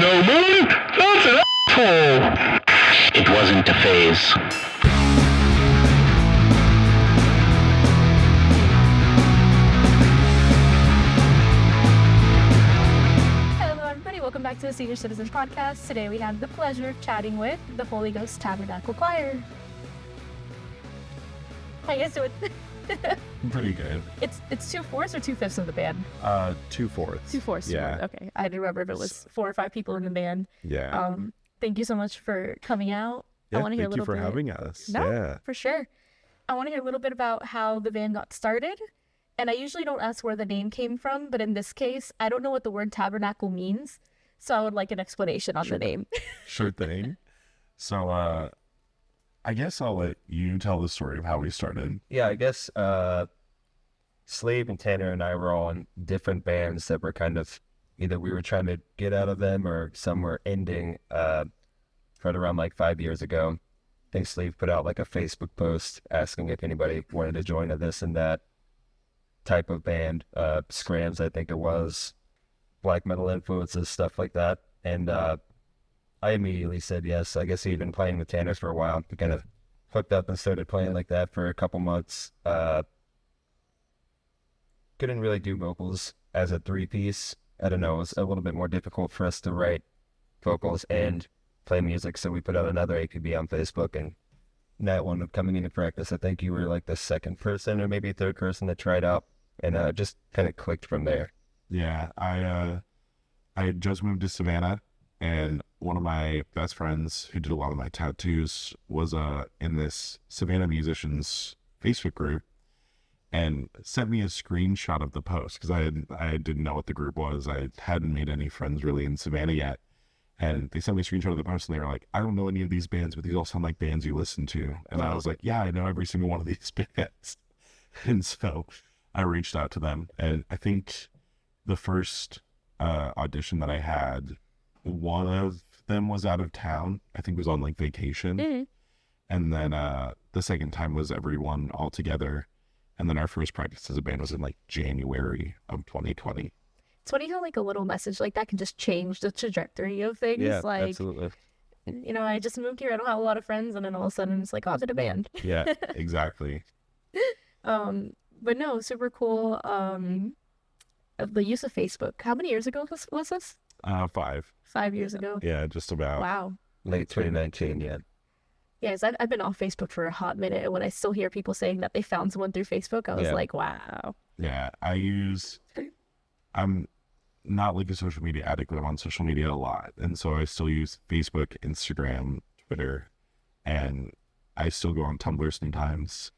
no money, that's an asshole. It wasn't a phase. Hello everybody, welcome back to the Senior Citizens Podcast. Today we have the pleasure of chatting with the Holy Ghost Tabernacle Choir. How you guys doing? Pretty good. It's 2/4 or 2/5 of the band? 2/4. 2/4. Yeah. Okay. I didn't remember if it was 4 or 5 people in the band. Yeah. Thank you so much for coming out. Yeah, I want to hear a thank you little for bit. having us. No, Yeah. for sure. I want to hear a little bit about how the band got started. And I usually don't ask where the name came from, but in this case, I don't know what the word tabernacle means. So I would like an explanation on the name. Sure thing. So, I guess I'll let you tell the story of how we started. Yeah, I guess Slave and Tanner and I were all in different bands that were kind of either we were trying to get out of them or some were ending right around like 5 years ago. I think Slave put out like a Facebook post asking if anybody wanted to join a this and that type of band. Scrams, I think it was, black metal influences, stuff like that. And I immediately said yes. I guess he'd been playing with Tanner for a while. We kind of hooked up and started playing like that for a couple months. Couldn't really do vocals as a 3-piece. I don't know, it was a little bit more difficult for us to write vocals and play music, so we put out another APB on Facebook, and Nat wound up coming into practice. I think you were like the second person or maybe third person that tried out, and just kind of clicked from there. Yeah, I had just moved to Savannah, and one of my best friends who did a lot of my tattoos was in this Savannah musicians Facebook group, and sent me a screenshot of the post because I didn't know what the group was. I hadn't made any friends really in Savannah yet. And they sent me a screenshot of the post and they were like, I don't know any of these bands, but these all sound like bands you listen to. And I was like, yeah, I know every single one of these bands. And so I reached out to them. And I think the first audition that I had, one of them was out of town. I think it was on like vacation. Mm-hmm. And then the second time was everyone all together. And then our first practice as a band was in like January of 2020. It's funny how like a little message like that can just change the trajectory of things. Yeah, like, absolutely. you know, I just moved here. I don't have a lot of friends, and then all of a sudden it's like, oh, I did a band. Yeah, exactly. But no, super cool. The use of Facebook. How many years ago was this? 5. 5 years ago. Yeah, just about. Wow. Late 2019, yeah. Yes, I've been off Facebook for a hot minute, and when I still hear people saying that they found someone through Facebook, I was like, wow. Yeah, I'm not like a social media addict, but I'm on social media a lot. And so I still use Facebook, Instagram, Twitter, and I still go on Tumblr sometimes.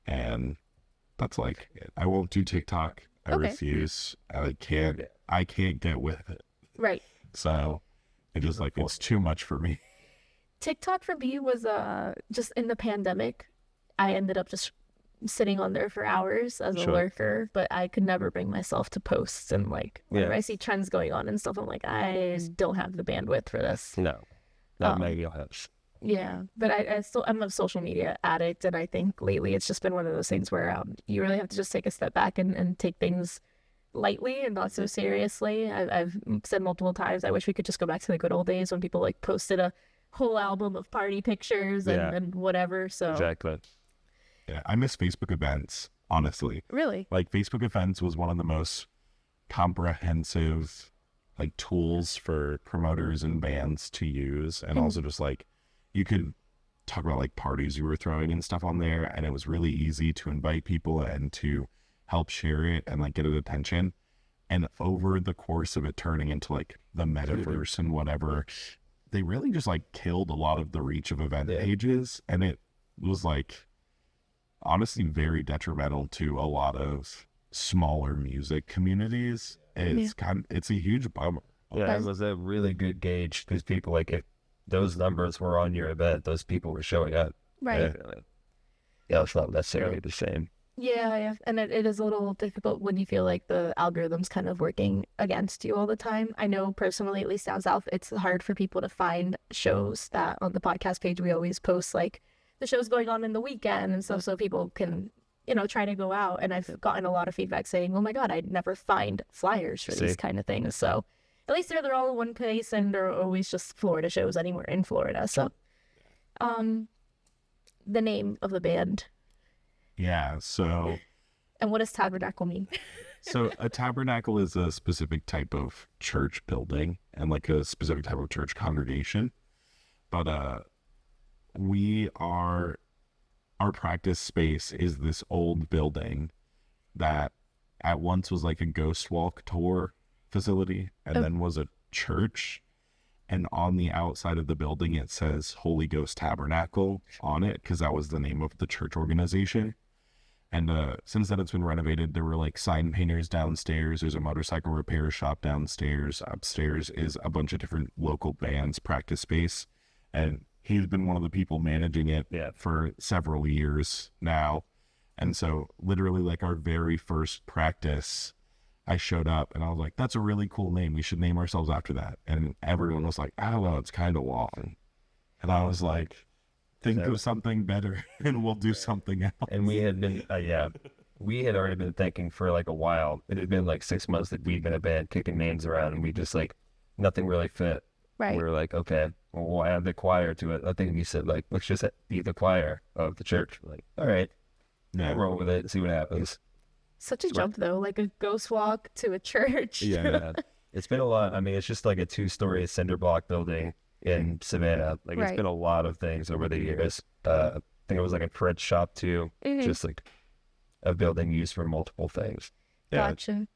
And that's like it. I won't do TikTok. I refuse. I can't get with it. Right. So it's too much for me. TikTok for me was just in the pandemic. I ended up just sitting on there for hours as a lurker, but I could never bring myself to post. And like whenever I see trends going on and stuff, I'm like, I just don't have the bandwidth for this. No, not Maggie House. Yeah, but I'm a social media addict, and I think lately it's just been one of those things where you really have to just take a step back and take things lightly and not so seriously. I've said multiple times, I wish we could just go back to the good old days when people like posted a whole album of party pictures and whatever. So Exactly. Yeah, I miss Facebook events, honestly. Really? Like Facebook events was one of the most comprehensive like tools for promoters and bands to use, and also just like you could talk about like parties you were throwing and stuff on there, and it was really easy to invite people and to help share it and like get it attention. And over the course of it turning into like the metaverse and whatever, they really just like killed a lot of the reach of event pages, and it was like honestly very detrimental to a lot of smaller music communities. It's a huge bummer. Yeah, it was a really good gauge because people like if those numbers were on your event, those people were showing up. Right. Yeah, it's not necessarily the same. Yeah. And it is a little difficult when you feel like the algorithm's kind of working against you all the time. I know personally, at least down south, it's hard for people to find shows that on the podcast page we always post like the shows going on in the weekend and stuff so people can, try to go out. And I've gotten a lot of feedback saying, oh my God, I'd never find flyers for these kind of things. So at least they're all in one place, and they're always just Florida shows anywhere in Florida. So, the name of the band. Yeah, so And what does tabernacle mean? so a tabernacle is a specific type of church building and like a specific type of church congregation. But our practice space is this old building that at once was like a ghost walk tour facility and then was a church. And on the outside of the building, it says Holy Ghost Tabernacle on it because that was the name of the church organization. And since then it's been renovated. There were like sign painters downstairs. There's a motorcycle repair shop downstairs. Upstairs is a bunch of different local bands practice space. And he's been one of the people managing it for several years now. And so literally like our very first practice, I showed up and I was like, that's a really cool name. We should name ourselves after that. And everyone was like, I don't know, it's kind of long. And I was like, think of something better and we'll do something else. And we had been, we had already been thinking for like a while. It had been like 6 months that we'd been a band kicking names around and we just like, nothing really fit. Right. We were like, okay, well, we'll add the choir to it. I think we said like, let's just be the choir of the church. Like, all right, we'll roll with it and see what happens. Such a jump though, like a ghost walk to a church. Yeah. It's been a lot. I mean, it's just like a 2-story cinder block building in Savannah. Like it's been a lot of things over the years. I think it was like a print shop too, just like a building used for multiple things. Yeah. Gotcha.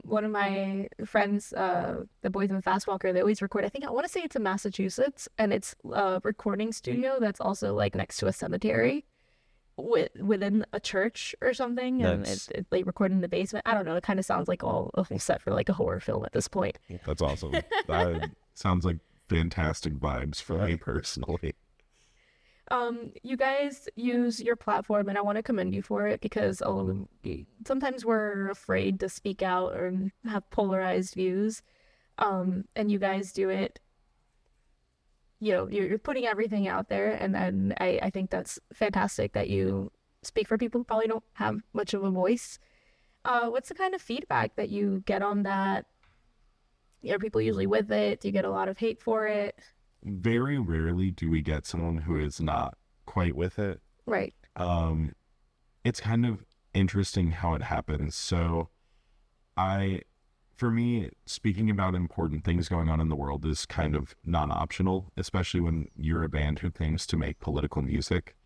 One of my friends, the boys in the Fast Walker, they always record. I want to say it's in Massachusetts, and it's a recording studio that's also like next to a cemetery, within a church or something, and it like recorded in the basement. I don't know. It kind of sounds like a whole set for like a horror film at this point. That's awesome. That sounds like fantastic vibes for me personally. You guys use your platform, and I want to commend you for it because sometimes we're afraid to speak out or have polarized views, and you guys do it. You know, you're putting everything out there, and then I think that's fantastic that you speak for people who probably don't have much of a voice. What's the kind of feedback that you get on that? Are people usually with it? Do you get a lot of hate for it? Very rarely do we get someone who is not quite with it. Right. It's kind of interesting how it happens. So for me, speaking about important things going on in the world is kind of non-optional, especially when you're a band who claims to make political music.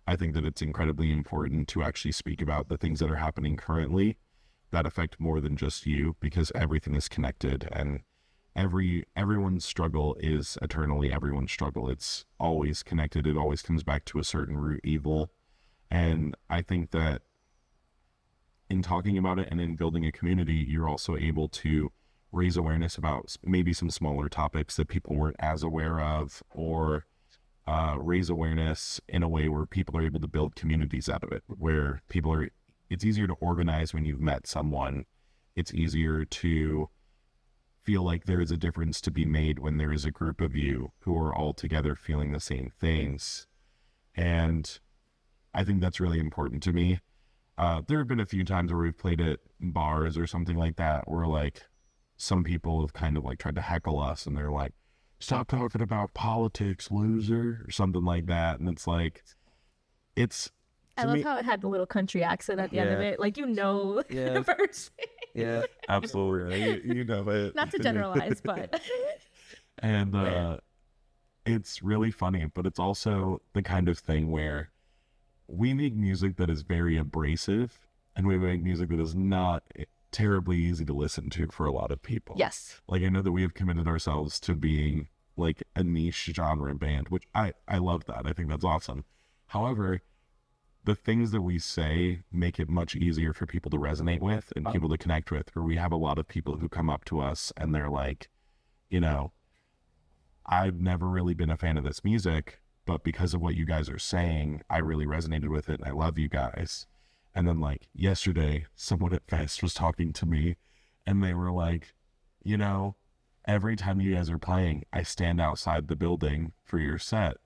I think that it's incredibly important to actually speak about the things that are happening currently that affect more than just you, because everything is connected and everyone's struggle is eternally everyone's struggle. It's always connected. It always comes back to a certain root evil. And I think that in talking about it and in building a community, you're also able to raise awareness about maybe some smaller topics that people weren't as aware of, or raise awareness in a way where people are able to build communities out of it, where it's easier to organize when you've met someone. It's easier to feel like there is a difference to be made when there is a group of you who are all together feeling the same things. And I think that's really important to me. There have been a few times where we've played at bars or something like that, where like some people have kind of like tried to heckle us and they're like, stop talking about politics, loser, or something like that. And it's like, I love how it had the little country accent at the end of it. Like, the first. Yeah, absolutely. You know it. Not to generalize, but. And it's really funny, but it's also the kind of thing where we make music that is very abrasive, and we make music that is not terribly easy to listen to for a lot of people. Yes. Like, I know that we have committed ourselves to being like a niche genre band, which I love that. I think that's awesome. However, the things that we say make it much easier for people to resonate with and people to connect with, where we have a lot of people who come up to us and they're like, I've never really been a fan of this music, but because of what you guys are saying, I really resonated with it. I love you guys. And then like yesterday, someone at Fest was talking to me and they were like, every time you guys are playing, I stand outside the building for your set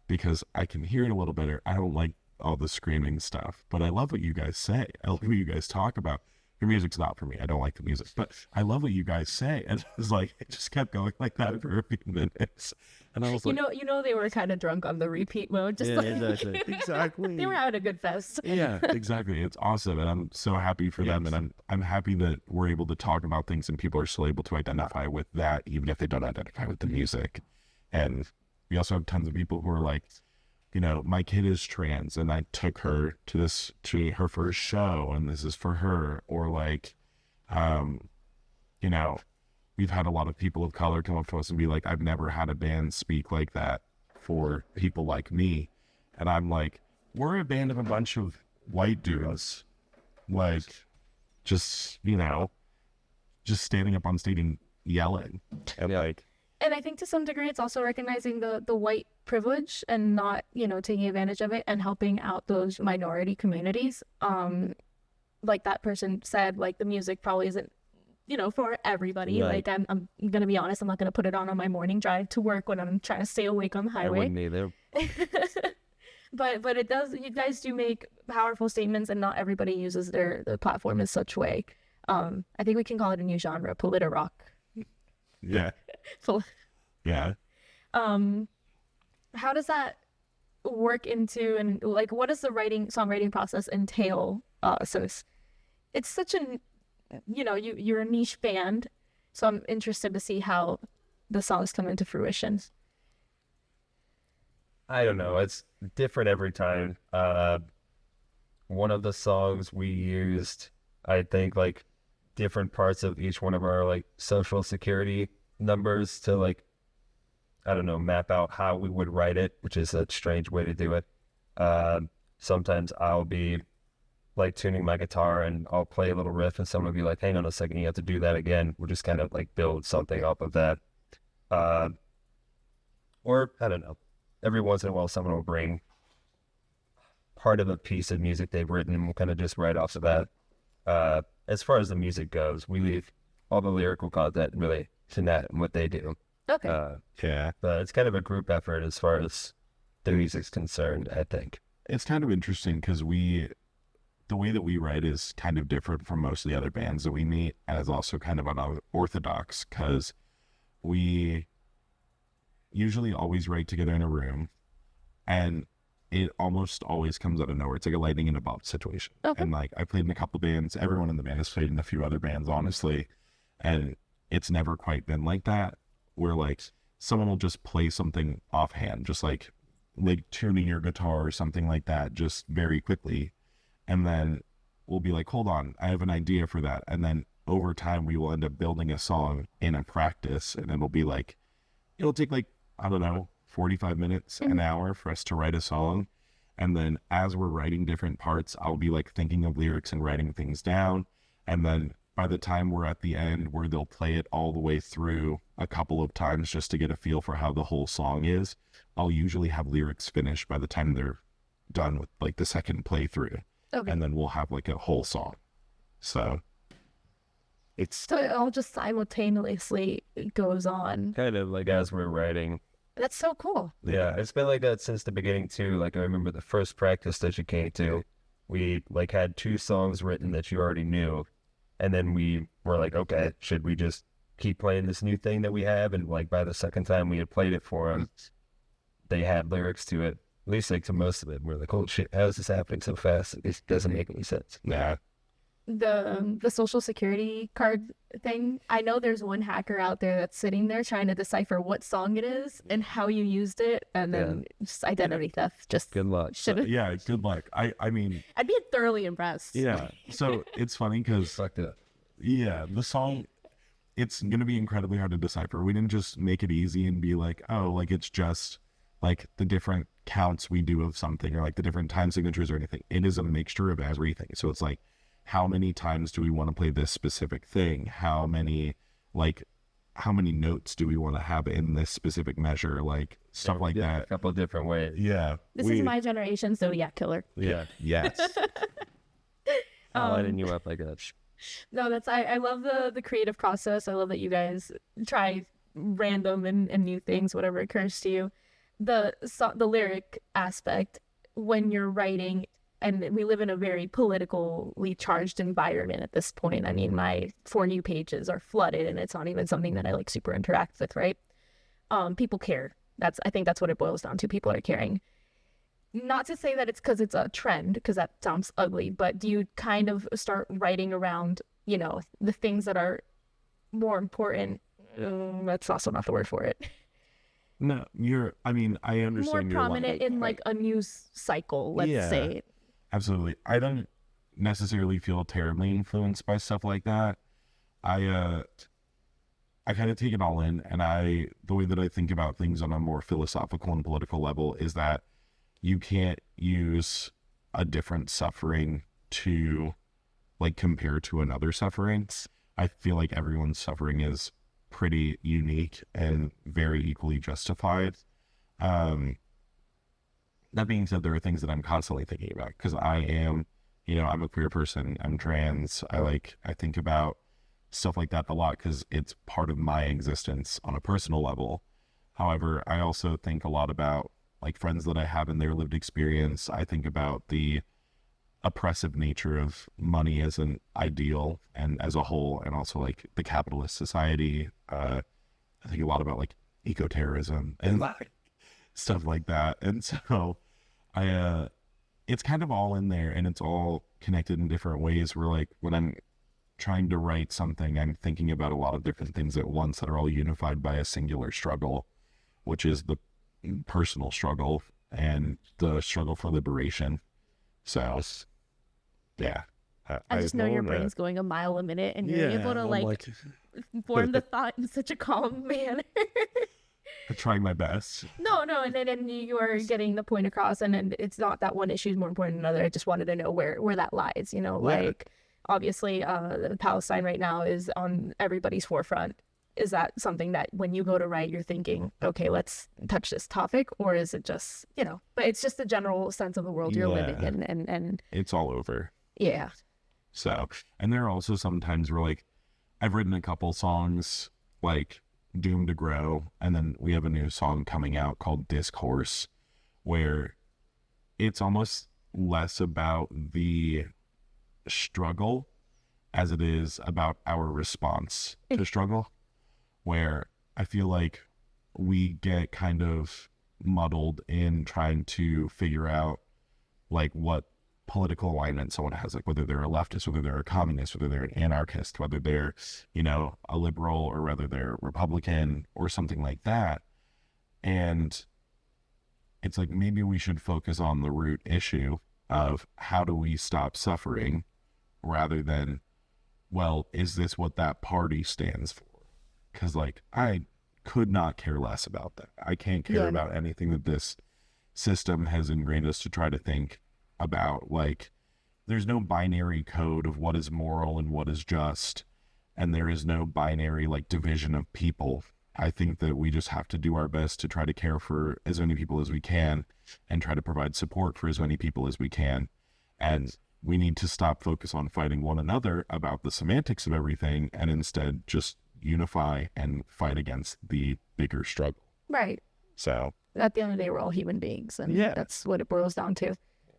because I can hear it a little better. I don't like all the screaming stuff, but I love what you guys say. I love what you guys talk about. your music's not for me. I don't like the music, but I love what you guys say. And it was like, it just kept going like that for a few minutes. And I was like, they were kind of drunk on the repeat mode. Just exactly. They were having a good fest. Yeah, exactly. It's awesome. And I'm so happy for them. And I'm happy that we're able to talk about things and people are still able to identify with that, even if they don't identify with the music. And we also have tons of people who are like, my kid is trans and I took her to her first show and this is for her. Or like, we've had a lot of people of color come up to us and be like, I've never had a band speak like that for people like me. And I'm like, we're a band of a bunch of white dudes, like, just standing up on stage and yelling. And like, and I think to some degree, it's also recognizing the white privilege and not, taking advantage of it and helping out those minority communities. Like that person said, like the music probably isn't, for everybody. Right. Like I'm going to be honest, I'm not going to put it on my morning drive to work when I'm trying to stay awake on the highway. I wouldn't either. But it does, you guys do make powerful statements and not everybody uses their platform in such way. I think we can call it a new genre, politi-rock. yeah. Yeah. How does that work into, and like, what does the songwriting process entail? So it's such a, you're a niche band, so I'm interested to see how the songs come into fruition. I don't know. It's different every time. One of the songs we used, I think, like different parts of each one of our like social security numbers to like, I don't know, map out how we would write it, which is a strange way to do it. Sometimes I'll be like tuning my guitar and I'll play a little riff and someone will be like, hang on a second, you have to do that again. We'll just kind of like build something up of that. Or I don't know, every once in a while someone will bring part of a piece of music they've written and we'll kind of just write off of that. As far as the music goes, we leave all the lyrical content really to Nat and what they do. Okay. Yeah. But it's kind of a group effort as far as the music's concerned, I think. It's kind of interesting because the way that we write is kind of different from most of the other bands that we meet, and is also kind of unorthodox because we usually always write together in a room, and it almost always comes out of nowhere. It's like a lightning in a bolt situation. Okay. And like I played in a couple bands, everyone in the band has played in a few other bands, honestly, and it's never quite been like that, where like someone will just play something offhand, just like tuning your guitar or something like that, just very quickly. And then we'll be like, hold on, I have an idea for that. And then over time, we will end up building a song in a practice. And it'll be like, it'll take like, I don't know, 45 minutes, an hour for us to write a song. And then as we're writing different parts, I'll be like thinking of lyrics and writing things down. And then by the time we're at the end where they'll play it all the way through a couple of times just to get a feel for how the whole song is, I'll usually have lyrics finished by the time they're done with like the second playthrough. Okay. And then we'll have like a whole song. So So it all just simultaneously goes on. Kind of like as we're writing. That's so cool. Yeah, it's been like that since the beginning too. Like I remember the first practice that you came to, we like had 2 songs written that you already knew. And then we were like, okay, should we just keep playing this new thing that we have? And like by the second time we had played it for them, they had lyrics to it. At least like to most of it. We're like, oh shit, how is this happening so fast? It doesn't make any sense. yeah. The social security card thing, I know there's one hacker out there that's sitting there trying to decipher what song it is and how you used it, and then just identity theft. Just Good luck. Yeah, good luck. I mean, I'd be thoroughly impressed. yeah. So it's funny because, Fucked it up. yeah, the song, it's going to be incredibly hard to decipher. We didn't just make it easy and be like, oh, like it's just like the different counts we do of something or like the different time signatures or anything. It is a mixture of everything. So it's like, how many times do we want to play this specific thing? How many notes do we want to have in this specific measure? Like stuff like A that. couple of different ways. Yeah. This is my generation Zodiac killer. Yeah. Yes. Lighting you up like that. No, I love the creative process. I love that you guys try random and new things, whatever occurs to you. The lyric aspect, when you're writing, and we live in a very politically charged environment at this point. I mean, my For You pages are flooded, and it's not even something that I like super interact with, right? People care. I think that's what it boils down to. People are caring. Not to say that it's because it's a trend, because that sounds ugly, but do you kind of start writing around, the things that are more important? That's also not the word for it. No, I understand. More prominent in like a news cycle, let's say. Absolutely. I don't necessarily feel terribly influenced by stuff like that. I kind of take it all in, and the way that I think about things on a more philosophical and political level is that you can't use a different suffering to like compare to another suffering. I feel like everyone's suffering is pretty unique and very equally justified. That being said, there are things that I'm constantly thinking about because I am, I'm a queer person, I'm trans, I think about stuff like that a lot because it's part of my existence on a personal level. However, I also think a lot about like friends that I have in their lived experience. I think about the oppressive nature of money as an ideal and as a whole, and also like the capitalist society. I think a lot about like eco-terrorism and stuff like that. And so it's kind of all in there, and it's all connected in different ways where like when I'm trying to write something, I'm thinking about a lot of different things at once that are all unified by a singular struggle, which is the personal struggle and the struggle for liberation. So yeah, I just know your brain's going a mile a minute, and you're able to form the thought in such a calm manner. I'm trying my best. No, and then you are getting the point across, and it's not that one issue is more important than another. I just wanted to know where that lies. Like obviously, Palestine right now is on everybody's forefront. Is that something that when you go to write, you're thinking, okay, let's touch this topic, or is it just, but it's just the general sense of the world you're living in, and it's all over. Yeah. So, and there are also some times where like I've written a couple songs like Doomed to Grow, and then we have a new song coming out called Discourse, where it's almost less about the struggle as it is about our response to struggle, where I feel like we get kind of muddled in trying to figure out like what political alignment someone has, like whether they're a leftist, whether they're a communist, whether they're an anarchist, whether they're, a liberal, or whether they're Republican or something like that. And it's like, maybe we should focus on the root issue of how do we stop suffering, rather than, well, is this what that party stands for? Because like, I could not care less about that. I can't care about anything that this system has ingrained us to try to think about. Like, there's no binary code of what is moral and what is just, and there is no binary like division of people. I think that we just have to do our best to try to care for as many people as we can and try to provide support for as many people as we can. And we need to stop focus on fighting one another about the semantics of everything, and instead just unify and fight against the bigger struggle. Right. So at the end of the day, we're all human beings, and that's what it boils down to.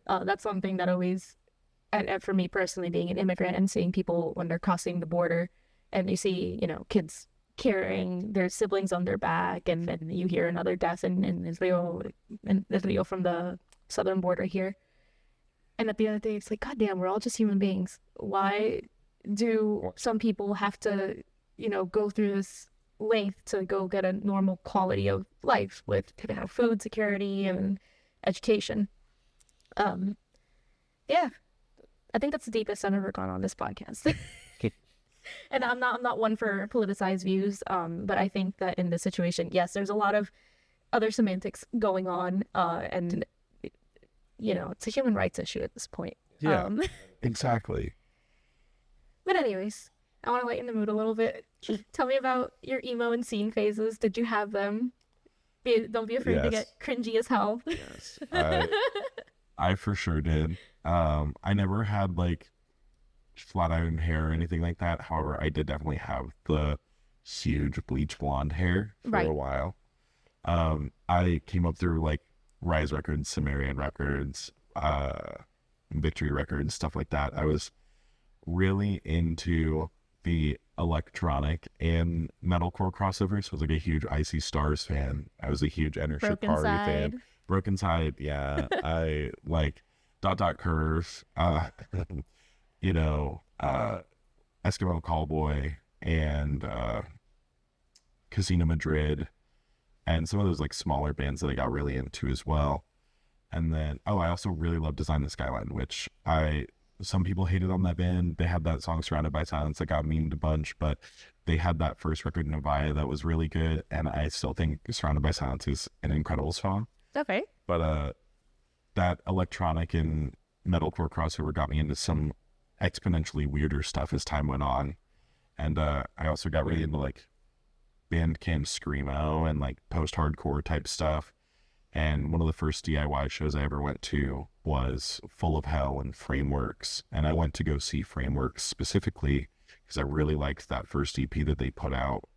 That's something that always, and for me personally, being an immigrant and seeing people when they're crossing the border, and you see, kids carrying their siblings on their back, and then you hear another death in Israel from the southern border here. And at the end of the day, it's like, God damn, we're all just human beings. Why do some people have to, go through this length to go get a normal quality of life with food security and education? Yeah, I think that's the deepest I've ever gone on this podcast. And I'm not one for politicized views, but I think that in this situation, yes, there's a lot of other semantics going on, and it's a human rights issue at this point. Yeah, exactly. But anyways, I want to lighten the mood a little bit. Tell me about your emo and scene phases. Did you have them? Don't be afraid to get cringy as hell. Yes, I for sure did. I never had like flat iron hair or anything like that. However, I did definitely have the huge bleach blonde hair for a while. I came up through like Rise Records, Sumerian Records, Victory record and stuff like that. I was really into the electronic and metalcore crossovers. So I was like a huge Icy Stars fan. I was a huge Enter Broken Shikari Side. fan. Broken Side, yeah. I like Dot Curve, you know, Eskimo Callboy and Casino Madrid, and some of those like smaller bands that I got really into as well. And then, I also really love Design the Skyline, which some people hated on that band. They had that song Surrounded by Silence that got memed a bunch, but they had that first record, Novaya, that was really good. And I still think Surrounded by Silence is an incredible song. Okay. But that electronic and metalcore crossover got me into some exponentially weirder stuff as time went on. And I also got really into like Bandcamp screamo and like post-hardcore type stuff. And one of the first DIY shows I ever went to was Full of Hell and Frameworks. And I went to go see Frameworks specifically because I really liked that first EP that they put out.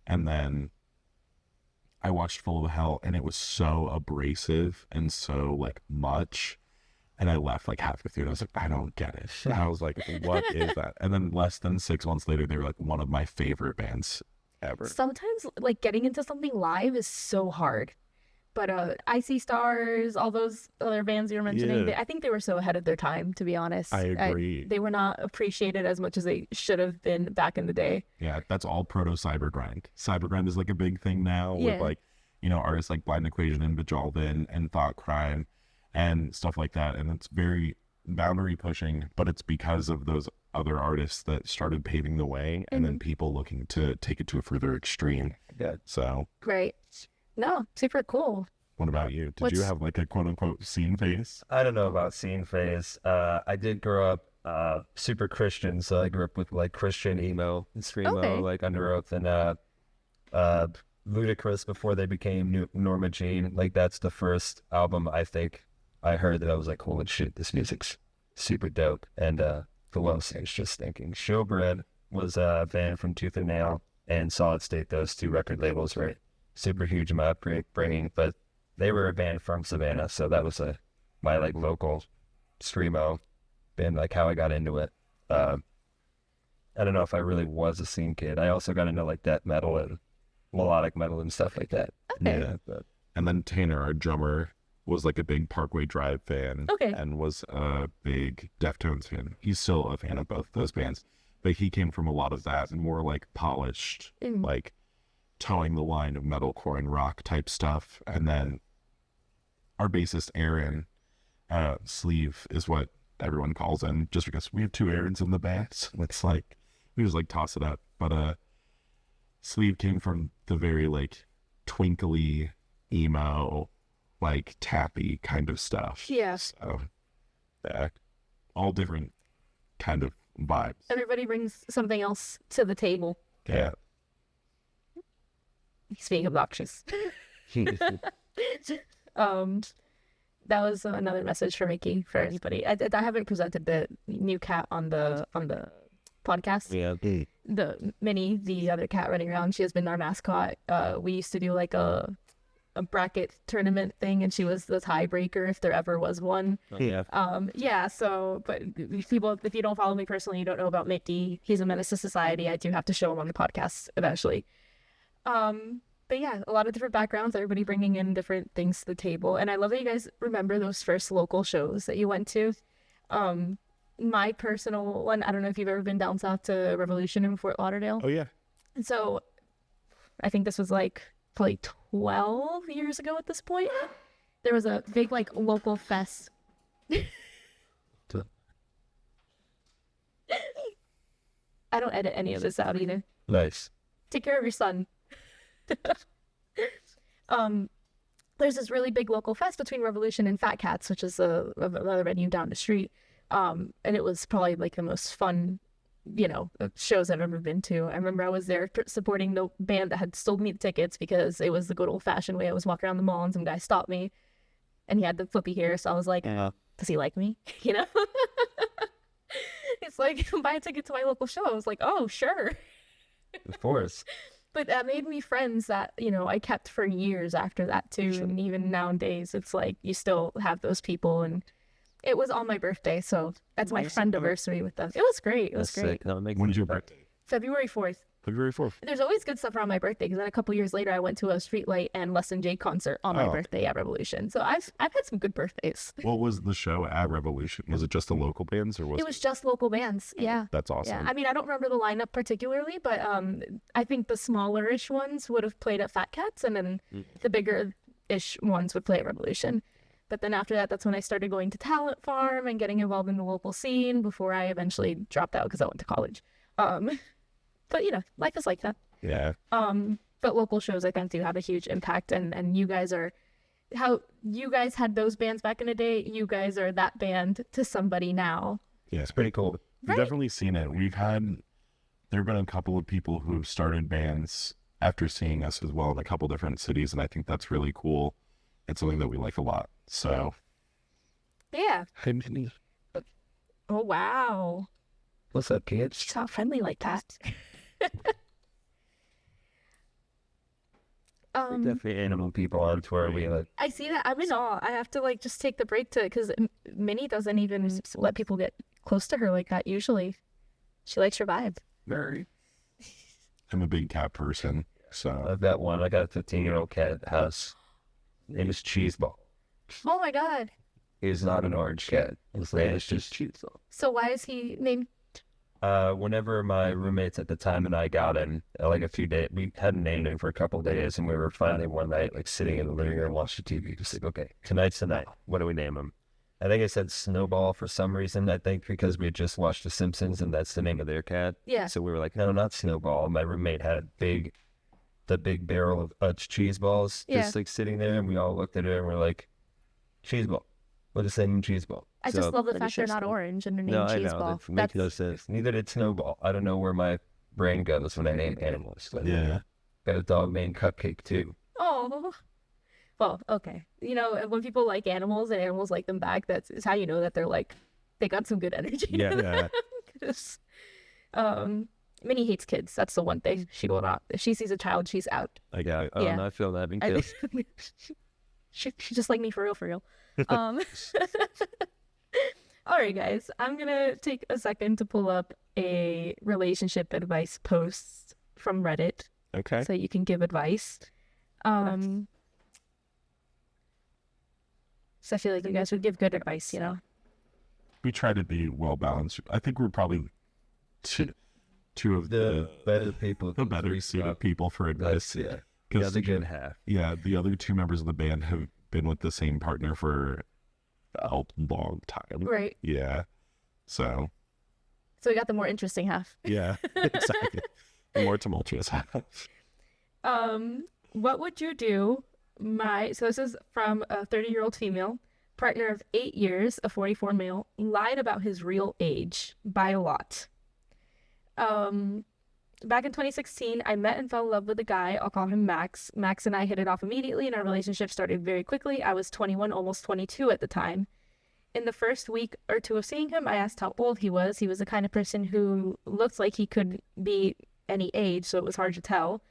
And then I watched Full of Hell and it was so abrasive and so like much. And I left like halfway through and I was like, I don't get it. And I was like, what is that? And then less than 6 months later, they were like one of my favorite bands ever. Sometimes like getting into something live is so hard. But Icy Stars, all those other bands you were mentioning, Yeah. I think they were so ahead of their time, to be honest. I agree. They were not appreciated as much as they should have been back in the day. Yeah, that's all proto cybergrind. Cybergrind is like a big thing now Yeah. with like, you know, artists like Blind Equation and Bajaldin and Thought Crime and stuff like that. And it's very boundary pushing, but it's because of those other artists that started paving the way and then people looking to take it to a further extreme. Yeah. So Great. No, super cool. what about you? Did you What's- have like a quote unquote scene phase? I don't know about scene phase. I did grow up super Christian, so I grew up with like Christian emo and screamo, Okay. like Under Oath and Ludacris before they became Norma Jean. Like that's the first album I think I heard that I was like, holy shit, this music's super dope. And the lowest thing's just thinking. Showbread was a band from Tooth and Nail and Solid State. Those two record labels were super huge in my upbringing, but they were a band from Savannah, so that was my like local screamo band, like how I got into it. I don't know if I really was a scene kid. I also got into like death metal and melodic metal and stuff like that. Okay. Yeah. And then Tanner, our drummer, was like a big Parkway Drive fan Okay. and was a big Deftones fan. He's still a fan of both those bands, but he came from a lot of that and more like polished, like towing the line of metalcore and rock type stuff. And then our bassist Aaron, Sleeve is what everyone calls him, just because we have 2 Aarons in the band. So it's like we just like toss it up. But Sleeve came from the very like twinkly emo, like tappy kind of stuff. Yeah. So yeah, all different kind of vibes. Everybody brings something else to the table. Yeah. He's being obnoxious. That was another message for Vicky for anybody. I haven't presented the new cat on the podcast. Yeah. The Minnie, the other cat running around, she has been our mascot. We used to do like a bracket tournament thing, and she was the tiebreaker if there ever was one. Yeah. Yeah, so, but if you don't follow me personally, you don't know about Mickey. He's a menace to society. I do have to show him on the podcast eventually. But yeah, a lot of different backgrounds, everybody bringing in different things to the table. And I love that you guys remember those first local shows that you went to. My personal one, I don't know if you've ever been down south to Revolution in Fort Lauderdale. Oh yeah. And so I think this was like probably 12 years ago at this point. There was a big like local fest. I don't edit any of this out either. Nice. Take care of your son. There's this really big local fest between Revolution and Fat Cats, which is another venue down the street. And it was probably like the most fun, shows I've ever been to. I remember I was there supporting the band that had sold me the tickets because it was the good old fashioned way. I was walking around the mall and some guy stopped me and he had the flippy hair. So I was like, does he like me? It's like, buy a ticket to my local show. I was like, oh, sure. Of course. But that made me friends that, I kept for years after that too. Sure. And even nowadays, it's like you still have those people. And It was on my birthday, so that's my Nice. friend anniversary with them. It was great. It was That's great. sick. No, it makes When's your sense. birthday? February 4th. February 4th. There's always good stuff around my birthday because then a couple years later I went to a Streetlight and Less Than Jake concert on my Oh. birthday at Revolution. So I've had some good birthdays. What was the show at Revolution? Was it just the local bands or was It was just local bands. Yeah. That's awesome. Yeah. I mean, I don't remember the lineup particularly, but I think the smaller-ish ones would have played at Fat Cats, and then the bigger-ish ones would play at Revolution. But then after that, that's when I started going to Talent Farm and getting involved in the local scene before I eventually dropped out because I went to college. But you know, life is like that. Yeah. But local shows I think do have a huge impact, and you guys are how you guys had those bands back in the day. You guys are that band to somebody now. Yeah. It's pretty cool. We've definitely seen it. There have been a couple of people who've started bands after seeing us as well in a couple different cities, and I think that's really cool. It's something that we like a lot. So. Yeah. Oh wow. What's up, kids? She's not friendly like that. We're definitely animal people on tour. We like I see that. I'm in awe. I have to like just take the break to because Minnie doesn't even let people get close to her like that usually. She likes your vibe. very. I'm a big cat person, so I've got one. I got a 15-year-old cat at the house. His name is Cheeseball. Oh my god. He's not an orange cat. His name is just Cheeseball. So why is he named? Whenever my roommates at the time and I got him, like a few days, we hadn't named him for a couple days, and we were finally one night like sitting in the living room watching TV, just like, okay, tonight's the night. What do we name him? I think I said Snowball for some reason. I think because we had just watched The Simpsons, and that's the name of their cat. Yeah. So we were like, no, not Snowball. My roommate had the big barrel of Utz cheese balls just like sitting there, and we all looked at it and we're like, cheese ball. What does that mean, cheese ball? I just love the that fact is they're just not cool. orange and they're named No, I Cheese know. Ball. That makes no sense. Neither did Snowball. I don't know where my brain goes when I name animals. But yeah. got a dog named Cupcake too. Oh. Well, okay. You know, when people like animals and animals like them back, that's how you know that they're like, they got some good energy. Yeah. Yeah. 'Cause, Minnie hates kids. That's the one thing she will not. If she sees a child, she's out. I got it. Oh, Yeah. no, I feel that. I, she's just like me for real. All right, guys. I'm gonna take a second to pull up a relationship advice post from Reddit Okay. so you can give advice. So I feel like you guys would give good advice, you know. We try to be well balanced. I think we're probably two of the better people. better suited people for advice. Yeah. Because The good half. yeah, the other two members of the band have been with the same partner for a long time. Right. Yeah. So So we got the more interesting half. yeah, exactly. The more tumultuous half. What would you do? So this is from a 30-year-old female, partner of 8 years, a 44 male, lied about his real age by a lot. Back in 2016, I met and fell in love with a guy. I'll call him Max. Max and I hit it off immediately, and our relationship started very quickly. I was 21, almost 22 at the time. In the first week or two of seeing him, I asked how old he was. He was the kind of person who looked like he could be any age, so it was hard to tell.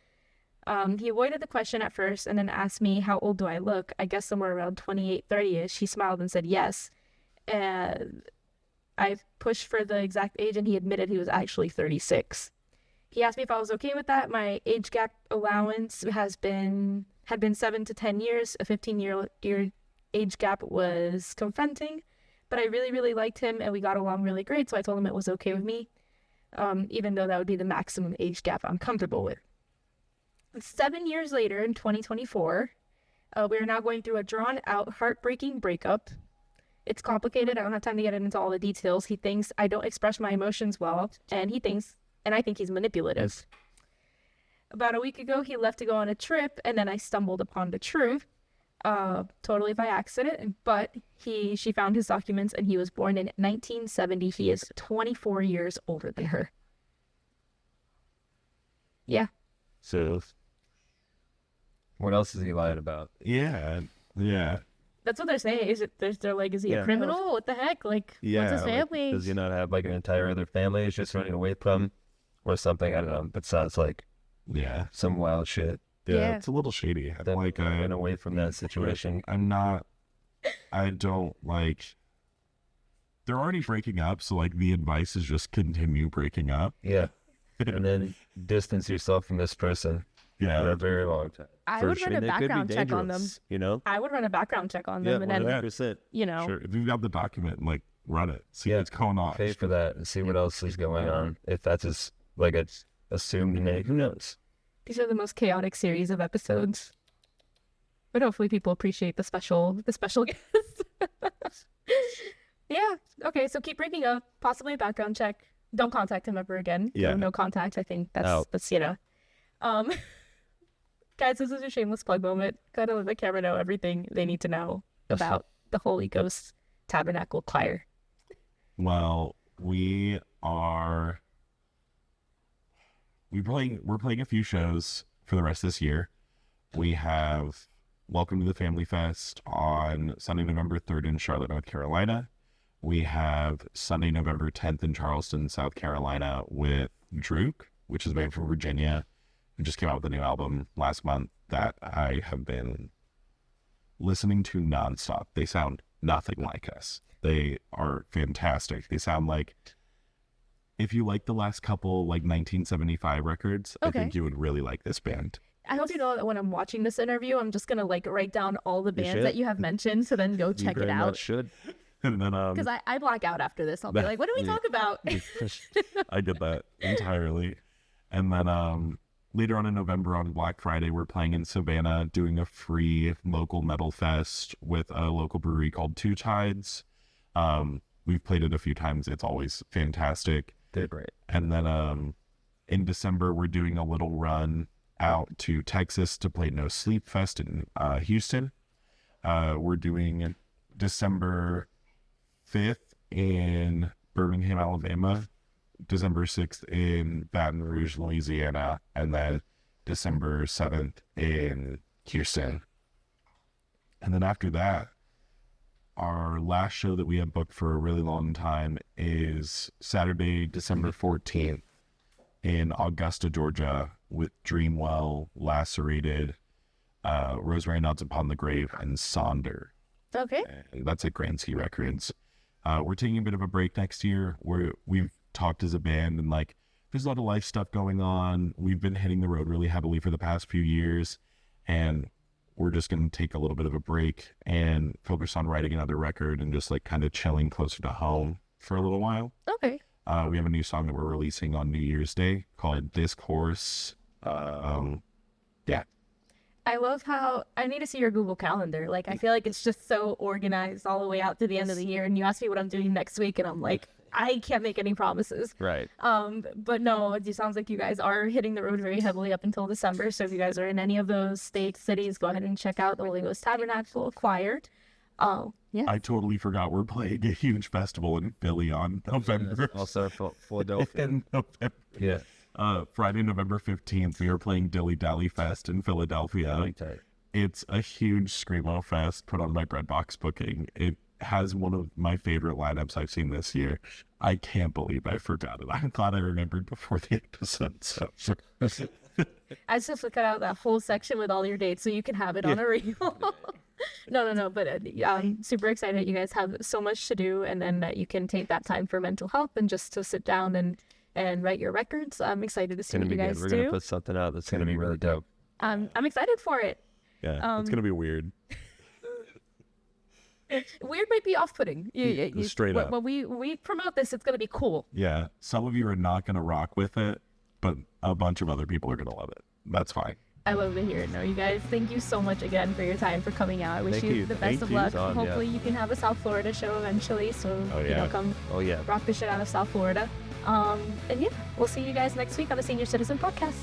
He avoided the question at first and then asked me, how old do I look? I guess somewhere around 28, 30-ish. He smiled and said yes. And I pushed for the exact age, and he admitted he was actually 36. He asked me if I was okay with that. My age gap allowance had been 7 to 10 years. A 15-year age gap was confronting, but I really, really liked him, and we got along really great, so I told him it was okay with me, even though that would be the maximum age gap I'm comfortable with. 7 years later, in 2024, we are now going through a drawn-out, heartbreaking breakup. It's complicated. I don't have time to get into all the details. He thinks I don't express my emotions well, and I think he's manipulative. About a week ago, he left to go on a trip, and then I stumbled upon the truth, totally by accident, but she found his documents, and he was born in 1970. He is 24 years older than her. Yeah. So, What else is he lying about? Yeah. Yeah. That's what they're saying. They're like, is he a Yeah. criminal? What the heck? Like, Yeah, what's his like, family? Does he not have like an entire other family he's just running away from? Or something? I don't know. But sounds like Yeah. some wild shit. Yeah. Yeah. It's a little shady. That Like ran away from that situation. I don't like they're already breaking up, so like the advice is just continue breaking up. Yeah. And then distance yourself from this person for Yeah. a very long time. I For would sure. run a And it could be background check on them. dangerous, you know? I would run a background check on Yeah, them, and then 100%. you know, Sure. If you've got the document, like run it. See Yeah. what's going on. Pay for that and see what else is going on. If that's just like a assumed name, who knows? these are the most chaotic series of episodes. But hopefully people appreciate the special guest. Yeah. Okay, so keep breaking up, possibly a background check. Don't contact him ever again. Yeah. No contact. I think that's Out. you know. Guys, this is a shameless plug moment. Gotta let the camera know everything they need to know about the Holy Ghost Tabernacle Choir. Well, we're playing a few shows for the rest of this year. We have Welcome to the Family Fest on Sunday, November 3rd in Charlotte, North Carolina. We have Sunday, November 10th in Charleston, South Carolina with Drook, which is a band from Virginia, who just came out with a new album last month that I have been listening to nonstop. They sound nothing like us. They are fantastic. They sound like, if you like the last couple like 1975 records, I Okay. think you would really like this band. I hope you know that when I'm watching this interview, I'm just gonna like write down all the bands should. that you have mentioned, so then go check you it very out. much should. And then Because I black out after this. I'll be like, what did we talk about? I did that entirely. And then later on in November on Black Friday, we're playing in Savannah, doing a free local metal fest with a local brewery called Two Tides. We've played it a few times. It's always fantastic. They're great. And then in December, we're doing a little run out to Texas to play No Sleep Fest in Houston. We're doing December 5th in Birmingham, Alabama, December 6th in Baton Rouge, Louisiana, and then December 7th in Houston. And then after that, our last show that we have booked for a really long time is Saturday, December 14th in Augusta, Georgia, with Dreamwell, Lacerated, Rosemary Nods Upon the Grave, and Sonder. Okay. And that's at Grand Sea Records. We're taking a bit of a break next year. We've talked as a band, and like there's a lot of life stuff going on. We've been hitting the road really heavily for the past few years, and we're just going to take a little bit of a break and focus on writing another record and just like kind of chilling closer to home for a little while. Okay. We have a new song that we're releasing on New Year's Day called Discourse. Yeah. I love how I need to see your Google Calendar. Like, I feel like it's just so organized all the way out to the end of the year. And you ask me what I'm doing next week, and I'm like, I can't make any promises. Right. But no, it sounds like you guys are hitting the road very heavily up until December. So if you guys are in any of those states, cities, go ahead and check out the Holy Ghost Tabernacle Choir. Yeah. I totally forgot we're playing a huge festival in Philly on November. Also, Philadelphia. in November. Yeah. Friday, November 15th, we are playing Dilly Dally Fest in Philadelphia. Really tight. It's a huge Screamo Fest put on by Breadbox Booking. It has one of my favorite lineups I've seen this year. I can't believe I forgot it. I'm glad I remembered before the episode. So. I just have to cut out that whole section with all your dates so you can have it on a reel. No, but I'm super excited. You guys have so much to do, and then that you can take that time for mental health and just to sit down and write your records. I'm excited to It's see going what to you be guys good. We're going to do. put something out that's It's going to be really dope. I'm excited for it. Yeah, it's going to be weird. Weird might be off-putting. Straight up. When we promote this, it's going to be cool. Yeah, some of you are not going to rock with it, but a bunch of other people are going to love it. That's fine. I love to hear it. No, you guys, thank you so much again for your time, for coming out. I wish Thank you you. the best Thank of you, luck. Zon, yeah. Hopefully you can have a South Florida show eventually. So, Oh, you yeah. know, come Oh, yeah. rock the shit out of South Florida. And yeah, we'll see you guys next week on the Senior Citizen Podcast.